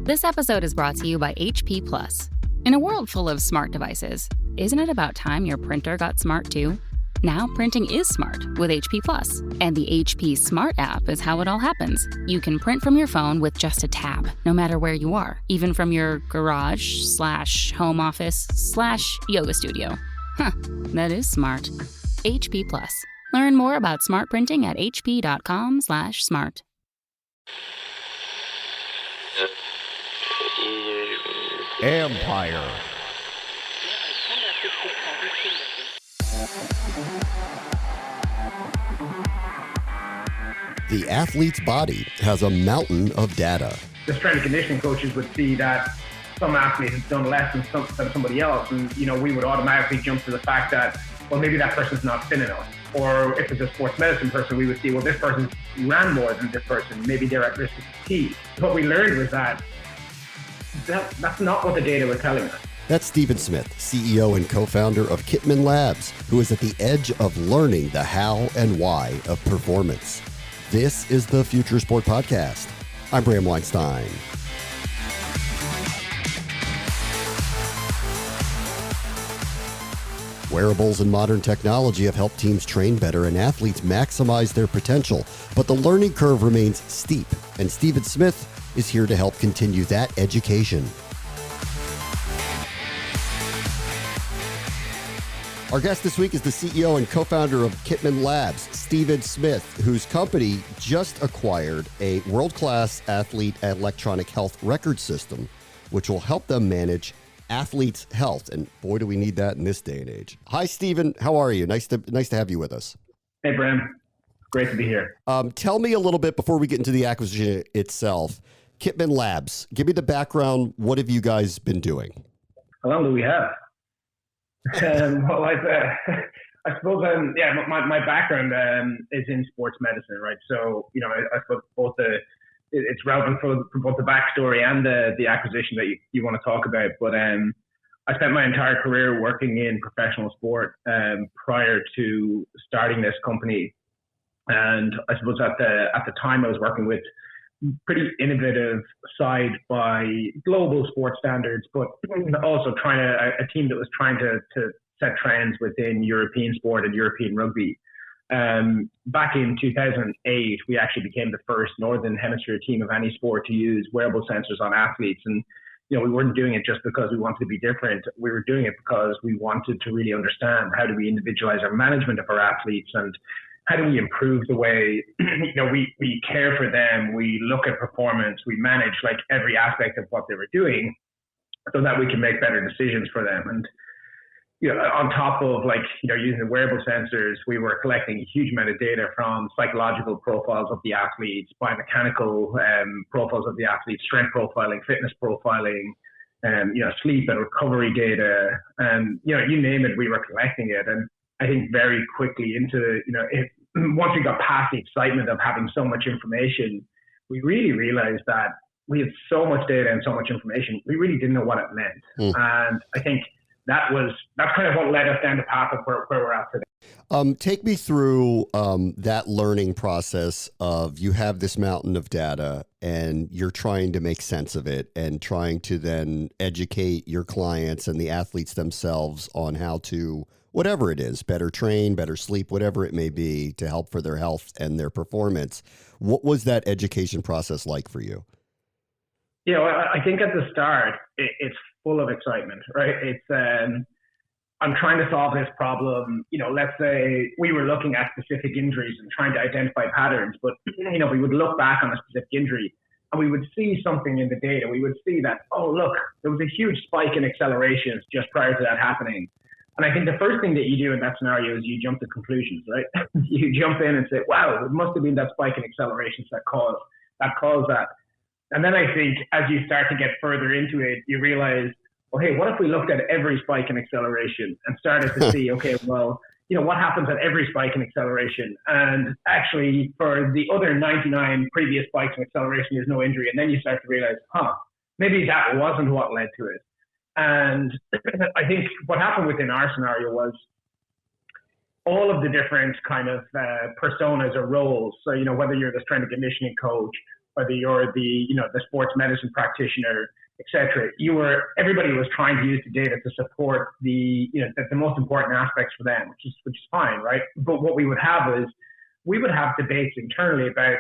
This episode is brought to you by HP Plus. In a world full of smart devices, isn't it about time your printer got smart too? Now printing is smart with HP Plus, and the HP Smart app is how it all happens. You can print from your phone with just a tap, no matter where you are, even from your garage/home office/yoga studio. Huh, that is smart. HP Plus. Learn more about smart printing at hp.com/smart. Empire. The athlete's body has a mountain of data. The strength and conditioning coaches would see that some athlete has done less than somebody else, and we would automatically jump to the fact that, well, maybe that person's not fit enough. Or if it's a sports medicine person, we would see, well, this person ran more than this person. Maybe they're at risk of fatigue. What we learned was that's not what the data were telling us. That's Stephen Smith, CEO and co-founder of Kitman Labs, who is at the edge of learning the how and why of performance. This is the Future Sport Podcast. I'm Bram Weinstein. Wearables and modern technology have helped teams train better and athletes maximize their potential, but the learning curve remains steep, and Stephen Smith is here to help continue that education. Our guest this week is the CEO and co-founder of Kitman Labs, Stephen Smith, whose company just acquired a world-class athlete electronic health record system, which will help them manage athletes' health. And boy, do we need that in this day and age. Hi, Stephen. How are you? Nice to have you with us. Hey, Bram. Great to be here. Tell me a little bit before we get into the acquisition itself. Kitman Labs, give me the background. What have you guys been doing? How long do we have? Well, I suppose, my background is in sports medicine, right? So, I suppose it's relevant for both the backstory and the acquisition that you want to talk about. But I spent my entire career working in professional sport prior to starting this company. And I suppose at the time I was working with pretty innovative side by global sports standards, but also a team that was trying to set trends within European sport and European rugby. Back in 2008, we actually became the first Northern Hemisphere team of any sport to use wearable sensors on athletes. And, we weren't doing it just because we wanted to be different. We were doing it because we wanted to really understand how do we individualize our management of our athletes and how do we improve the way, we care for them, we look at performance, we manage like every aspect of what they were doing so that we can make better decisions for them. And, on top of using the wearable sensors, we were collecting a huge amount of data from psychological profiles of the athletes, biomechanical profiles of the athletes, strength profiling, fitness profiling, sleep and recovery data, and, you name it, we were collecting it. And I think very quickly once we got past the excitement of having so much information, we really realized that we had so much data and so much information, we really didn't know what it meant. And I think that's kind of what led us down the path of where we're at today. Take me through that learning process of you have this mountain of data and you're trying to make sense of it and trying to then educate your clients and the athletes themselves on how to, whatever it is, better train, better sleep, whatever it may be, to help for their health and their performance. What was that education process like for you? I think at the start, it's full of excitement, right? It's, I'm trying to solve this problem. Let's say we were looking at specific injuries and trying to identify patterns, but, we would look back on a specific injury and we would see something in the data. We would see that, oh, look, there was a huge spike in accelerations just prior to that happening. And I think the first thing that you do in that scenario is you jump to conclusions, right? You jump in and say, wow, it must have been that spike in accelerations that caused that. And then I think as you start to get further into it, you realize, well, hey, what if we looked at every spike in acceleration and started to see, okay, well, what happens at every spike in acceleration? And actually, for the other 99 previous spikes in acceleration, there's no injury. And then you start to realize, maybe that wasn't what led to it. And I think what happened within our scenario was all of the different kind of personas or roles. So, whether you're the strength and conditioning coach whether you're the sports medicine practitioner, etc. Everybody was trying to use the data to support the most important aspects for them, which is fine, right? But what we would have debates internally about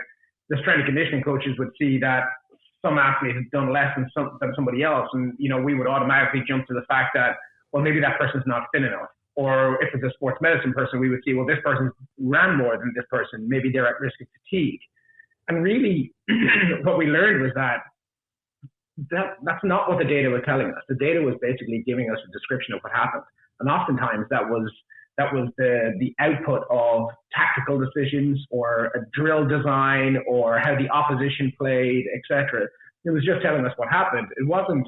the strength and conditioning coaches would see that some athlete has done less than somebody else, and we would automatically jump to the fact that, well, maybe that person's not fit enough. Or if it's a sports medicine person, we would see, well, this person ran more than this person. Maybe they're at risk of fatigue. And really, what we learned was that's not what the data was telling us. The data was basically giving us a description of what happened. And oftentimes that was the output of tactical decisions or a drill design or how the opposition played, etc. It was just telling us what happened. It wasn't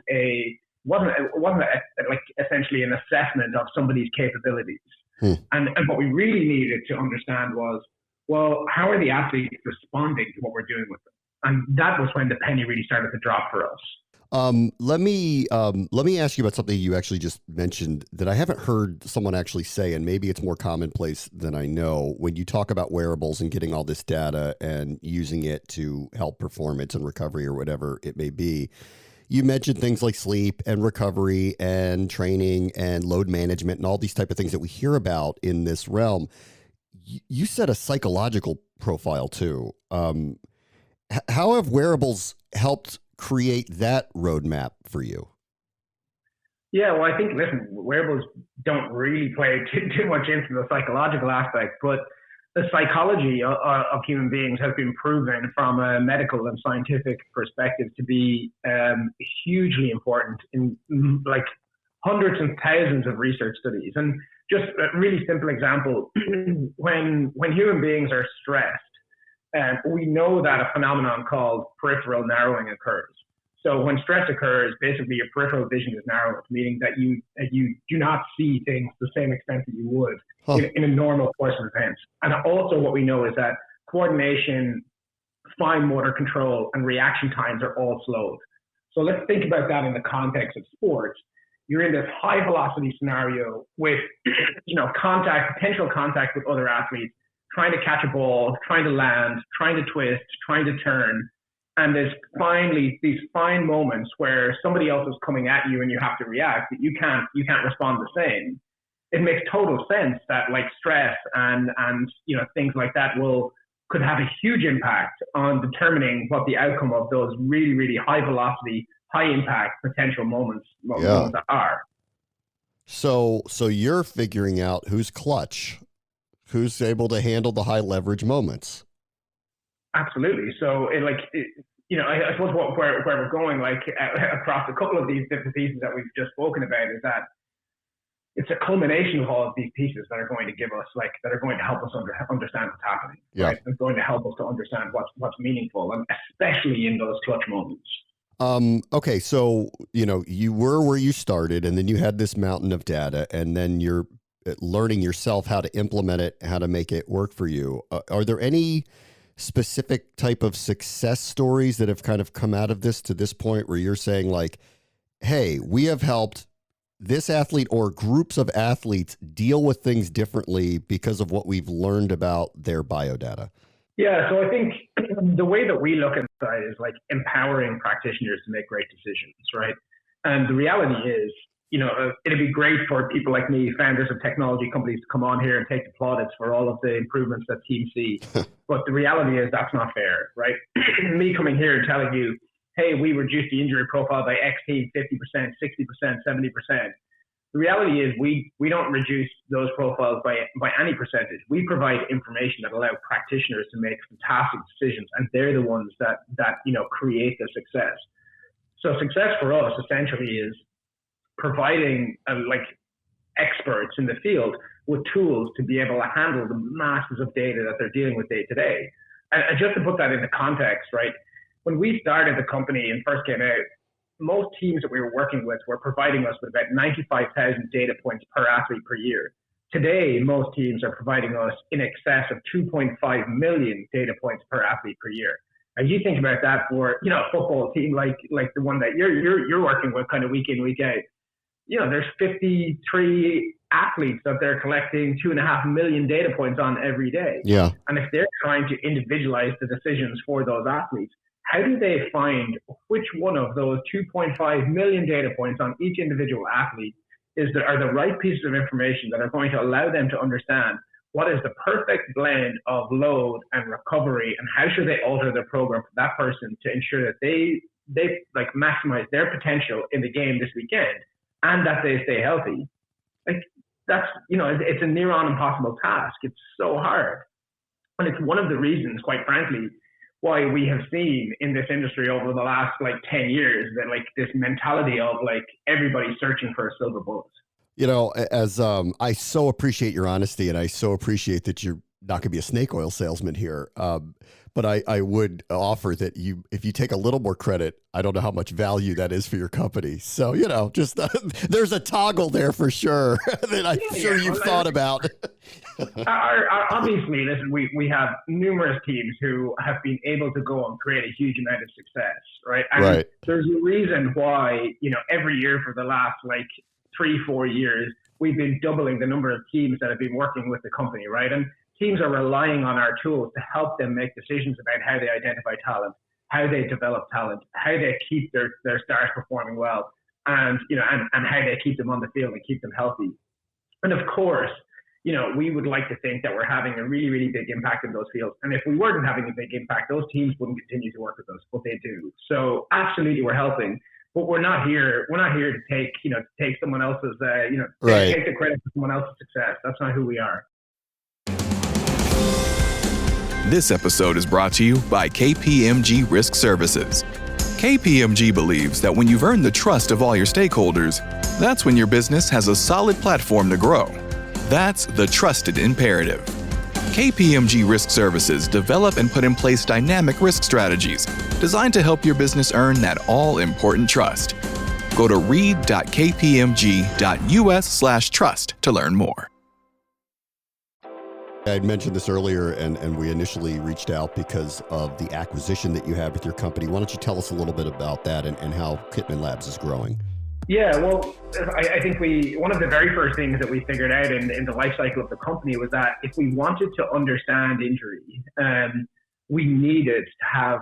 like essentially an assessment of somebody's capabilities. And what we really needed to understand was, well, how are the athletes responding to what we're doing with them? And that was when the penny really started to drop for us. Let me ask you about something you actually just mentioned that I haven't heard someone actually say, and maybe it's more commonplace than I know. When you talk about wearables and getting all this data and using it to help performance and recovery or whatever it may be, you mentioned things like sleep and recovery and training and load management and all these type of things that we hear about in this realm. You said a psychological profile too. How have wearables helped create that roadmap for you? Yeah, well, I think, listen, wearables don't really play too much into the psychological aspect, but the psychology of human beings has been proven from a medical and scientific perspective to be hugely important in like hundreds and thousands of research studies. And just a really simple example, when human beings are stressed, we know that a phenomenon called peripheral narrowing occurs. So when stress occurs, basically your peripheral vision is narrowed, meaning that you do not see things to the same extent that you would in a normal course of events. And also what we know is that coordination, fine motor control, and reaction times are all slowed. So let's think about that in the context of sports. You're in this high velocity scenario with potential contact with other athletes, trying to catch a ball, trying to land, trying to twist, trying to turn. And there's finally these fine moments where somebody else is coming at you and you have to react, but you can't respond the same. It makes total sense that like stress and things like that could have a huge impact on determining what the outcome of those really, really high velocity, high impact potential moments are. So you're figuring out who's clutch, who's able to handle the high leverage moments. Absolutely. So I suppose where we're going, like across a couple of these different pieces that we've just spoken about, is that it's a culmination of all of these pieces that are going to give us, that are going to help us understand what's happening. Yeah. Right? It's going to help us to understand what's meaningful, and especially in those clutch moments. Okay. So, you were where you started, and then you had this mountain of data, and then you're learning yourself how to implement it, how to make it work for you. Are there any specific type of success stories that have kind of come out of this to this point where you're saying like, hey, we have helped this athlete or groups of athletes deal with things differently because of what we've learned about their biodata? Yeah, so I think the way that we look at that is like empowering practitioners to make great decisions, right? And the reality is, it'd be great for people like me, founders of technology companies, to come on here and take the plaudits for all of the improvements that teams see. But the reality is that's not fair, right? Me coming here and telling you, hey, we reduced the injury profile by X team 50%, 60%, 70%. The reality is we don't reduce those profiles by any percentage. We provide information that allow practitioners to make fantastic decisions, and they're the ones that create the success. So success for us essentially is providing experts in the field with tools to be able to handle the masses of data that they're dealing with day to day. And just to put that into context, right? When we started the company and first came out, most teams that we were working with were providing us with about 95,000 data points per athlete per year. Today, most teams are providing us in excess of 2.5 million data points per athlete per year. And you think about that for a football team like the one that you're working with kind of week in, week out. There's 53 athletes that they're collecting 2.5 million data points on every day. Yeah. And if they're trying to individualize the decisions for those athletes, how do they find which one of those 2.5 million data points on each individual athlete are the right pieces of information that are going to allow them to understand what is the perfect blend of load and recovery, and how should they alter their program for that person to ensure that they like maximize their potential in the game this weekend and that they stay healthy. Like that's, it's a near on impossible task. It's so hard. And it's one of the reasons, quite frankly, why we have seen in this industry over the last 10 years that this mentality of everybody searching for a silver bullet. As I so appreciate your honesty, and I so appreciate that you're not going to be a snake oil salesman here. But I would offer that if you take a little more credit, I don't know how much value that is for your company. So, just there's a toggle there for sure that I'm sure you've thought about. Obviously, listen, we have numerous teams who have been able to go and create a huge amount of success, right? And right. There's a reason why, every year for the last 3-4 years, we've been doubling the number of teams that have been working with the company, right? And teams are relying on our tools to help them make decisions about how they identify talent, how they develop talent, how they keep their stars performing well, and how they keep them on the field and keep them healthy. And of course, we would like to think that we're having a really, really big impact in those fields. And if we weren't having a big impact, those teams wouldn't continue to work with us, but they do. So absolutely, we're helping. But we're not here to take someone else's, right. take the credit for someone else's success. That's not who we are. This episode is brought to you by KPMG Risk Services. KPMG believes that when you've earned the trust of all your stakeholders, that's when your business has a solid platform to grow. That's the trusted imperative. KPMG Risk Services develop and put in place dynamic risk strategies designed to help your business earn that all-important trust. Go to read.kpmg.us/trust to learn more. I had mentioned this earlier, and we initially reached out because of the acquisition that you had with your company. Why don't you tell us a little bit about that and how Kitman Labs is growing? Yeah, well, I think one of the very first things that we figured out in the life cycle of the company was that if we wanted to understand injury, we needed to have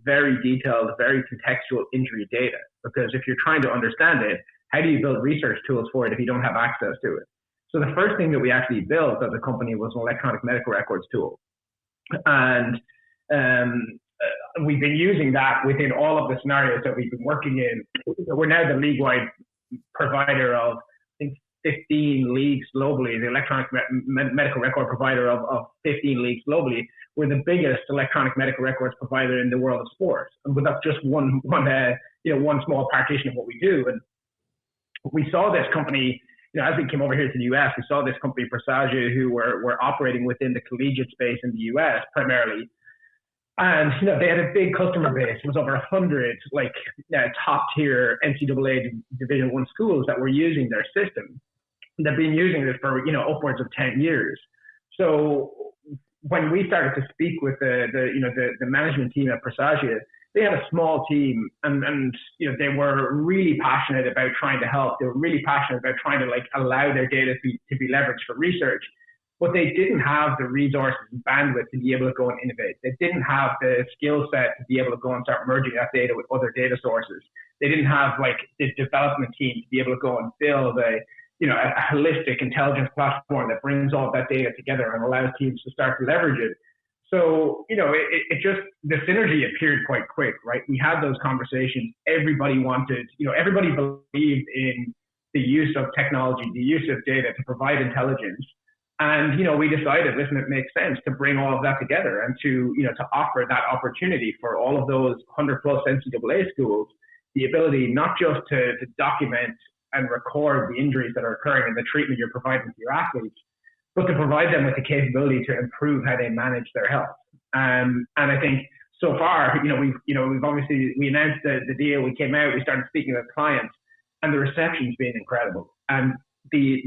very detailed, very contextual injury data. Because if you're trying to understand it, how do you build research tools for it if you don't have access to it? So the first thing that we actually built as a company was an electronic medical records tool. And we've been using that within all of the scenarios that we've been working in. We're now the league-wide provider of, I think, 15 leagues globally, the electronic medical record provider of 15 leagues globally. We're the biggest electronic medical records provider in the world of sports. But that's just one small partition of what we do. And we saw this company, as we came over here to the US, we saw this company, Presagio, who were operating within the collegiate space in the US primarily. And, they had a big customer base. It was over 100, top tier NCAA Division I schools that were using their system. They've been using this for, upwards of 10 years. So when we started to speak with the management team at Presagio, they had a small team and they were really passionate about trying to help. They were really passionate about trying to allow their data to be leveraged for research, but they didn't have the resources and bandwidth to be able to go and innovate. They didn't have the skill set to be able to go and start merging that data with other data sources. They didn't have the development team to be able to go and build a holistic intelligence platform that brings all of that data together and allows teams to start to leverage it. So, it just, the synergy appeared quite quick, right? We had those conversations. Everybody wanted, everybody believed in the use of technology, the use of data to provide intelligence. And, we decided, listen, it makes sense to bring all of that together and to offer that opportunity for all of those 100 plus NCAA schools, the ability not just to document and record the injuries that are occurring and the treatment you're providing to your athletes, but to provide them with the capability to improve how they manage their health. And I think so far, we've obviously, we announced the deal, we came out, we started speaking with clients, and the reception's been incredible. And the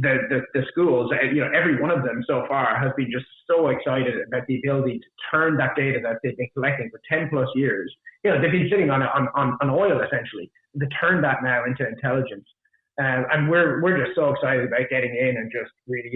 schools, every one of them so far has been just so excited about the ability to turn that data that they've been collecting for 10 plus years. They've been sitting on oil essentially, to turn that now into intelligence. And we're just so excited about getting in and just really,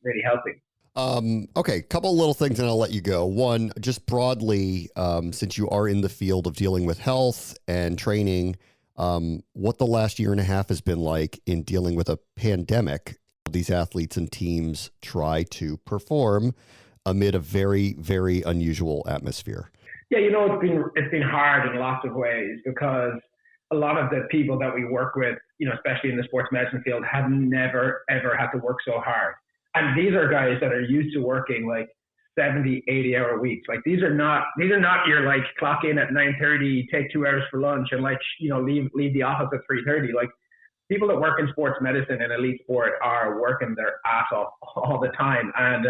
really helping. Okay, couple little things and I'll let you go. One, just broadly, since you are in the field of dealing with health and training, what the last year and a half has been like in dealing with a pandemic. These athletes and teams try to perform amid a very, very unusual atmosphere. Yeah, it's been hard in lots of ways because a lot of the people that we work with, especially in the sports medicine field, have never ever had to work so hard. And these are guys that are used to working like 70, 80-hour weeks. Like these are not your like clock in at 9:30, take 2 hours for lunch, and leave the office at 3:30. Like people that work in sports medicine and elite sport are working their ass off all the time, and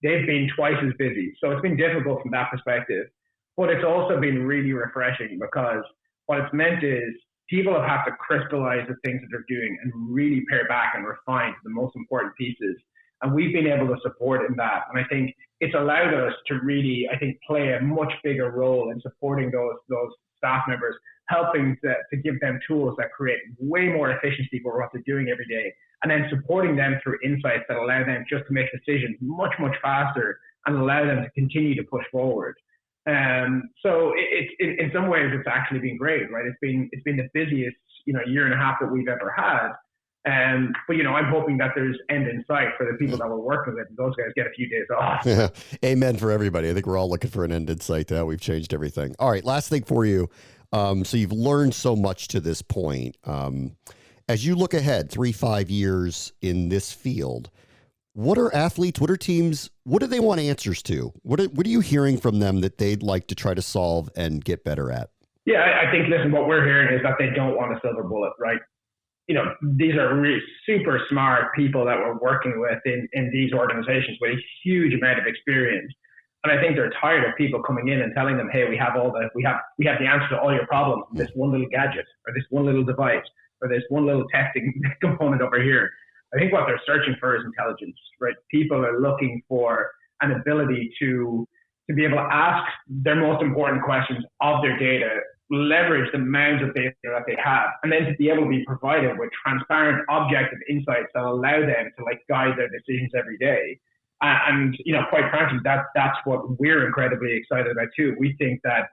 they've been twice as busy. So it's been difficult from that perspective. But it's also been really refreshing because what it's meant is people have had to crystallize the things that they're doing and really pare back and refine the most important pieces. And we've been able to support in that. And I think it's allowed us to really, play a much bigger role in supporting those staff members, helping to give them tools that create way more efficiency for what they're doing every day. And then supporting them through insights that allow them just to make decisions much, much faster and allow them to continue to push forward. So it's in some ways it's actually been great, right? It's been the busiest, year and a half that we've ever had. But I'm hoping that there's end in sight for the people that we're working with. And those guys get a few days off. Yeah. Amen for everybody. I think we're all looking for an end in sight. That we've changed everything. All right. Last thing for you. So you've learned so much to this point. As you look ahead 3-5 years in this field, what are athletes, what are teams, what do they want answers to? What are you hearing from them that they'd like to try to solve and get better at? Yeah, I think, listen, what we're hearing is that they don't want a silver bullet, right? These are really super smart people that we're working with in these organizations with a huge amount of experience. And I think they're tired of people coming in and telling them, hey, we have the answer to all your problems, this one little gadget or this one little device or this one little testing component over here. I think what they're searching for is intelligence, right? People are looking for an ability to be able to ask their most important questions of their data, leverage the amount of data that they have, and then to be able to be provided with transparent, objective insights that allow them to guide their decisions every day. And quite frankly, that's what we're incredibly excited about too. We think that,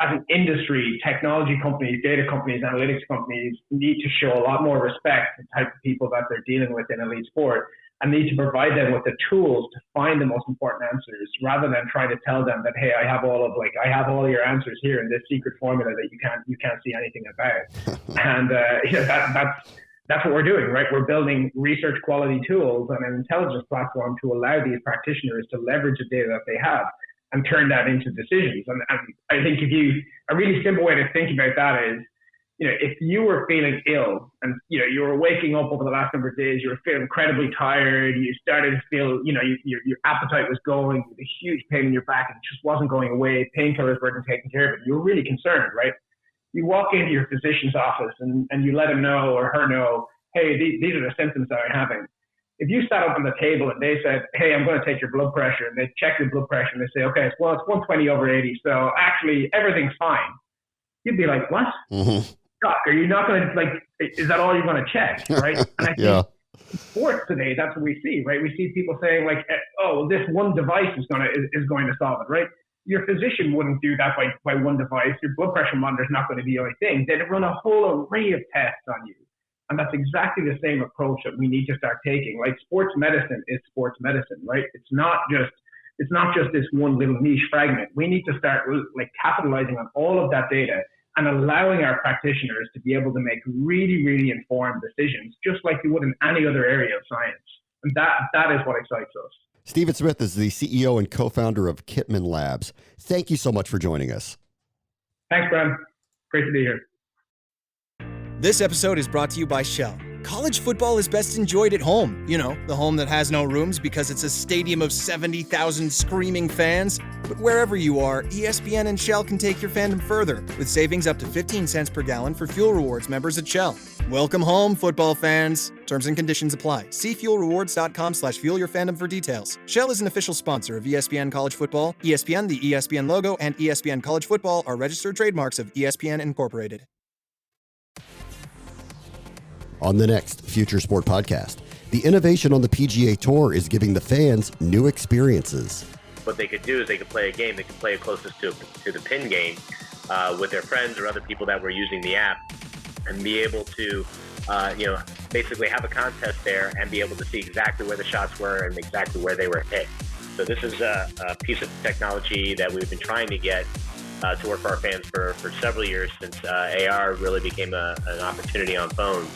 as an industry, technology companies, data companies, analytics companies need to show a lot more respect to the type of people that they're dealing with in elite sport, and need to provide them with the tools to find the most important answers, rather than trying to tell them that, hey, I have all your answers here in this secret formula that you can't see anything about. And that's what we're doing, right? We're building research quality tools and an intelligence platform to allow these practitioners to leverage the data that they have and turn that into decisions. And I think a really simple way to think about that is, if you were feeling ill and, you were waking up over the last number of days, you were feeling incredibly tired, you started to feel, your appetite was going, with a huge pain in your back, and it just wasn't going away, painkillers weren't taking care of it, you were really concerned, right? You walk into your physician's office and you let him know or her know, hey, these are the symptoms that I'm having. If you sat up on the table and they said, hey, I'm going to take your blood pressure, and they check your blood pressure and they say, okay, well, it's 120/80, so actually everything's fine. You'd be like, what? Mm-hmm. Doc, are you not going to, is that all you're going to check, right? And I think in sports today, that's what we see, right? We see people saying oh, this one device is going to solve it, right? Your physician wouldn't do that by one device. Your blood pressure monitor is not going to be the only thing. They'd run a whole array of tests on you. And that's exactly the same approach that we need to start taking. Sports medicine is sports medicine, right? It's not just this one little niche fragment. We need to start capitalizing on all of that data and allowing our practitioners to be able to make really, really informed decisions, just like you would in any other area of science. And that is what excites us. Stephen Smith is the CEO and co-founder of Kitman Labs. Thank you so much for joining us. Thanks, Bram. Great to be here. This episode is brought to you by Shell. College football is best enjoyed at home. The home that has no rooms because it's a stadium of 70,000 screaming fans. But wherever you are, ESPN and Shell can take your fandom further, with savings up to 15 cents per gallon for fuel rewards members at Shell. Welcome home, football fans. Terms and conditions apply. See fuelrewards.com/fuelyourfandom for details. Shell is an official sponsor of ESPN College Football. ESPN, the ESPN logo, and ESPN College Football are registered trademarks of ESPN Incorporated. On the next Future Sport podcast, The innovation on the PGA Tour is giving the fans new experiences. What they could do is they could play a game. They could play it closest to the pin game with their friends or other people that were using the app, and be able to, basically have a contest there and be able to see exactly where the shots were and exactly where they were hit. So this is a piece of technology that we've been trying to get to work for our fans for several years, since AR really became an opportunity on phones.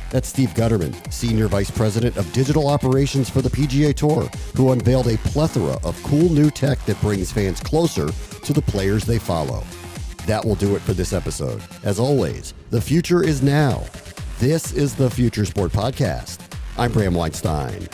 That's Steve Gutterman, Senior Vice President of Digital Operations for the PGA Tour, who unveiled a plethora of cool new tech that brings fans closer to the players they follow. That will do it for this episode. As always, the future is now. This is the Future Sport Podcast. I'm Bram Weinstein.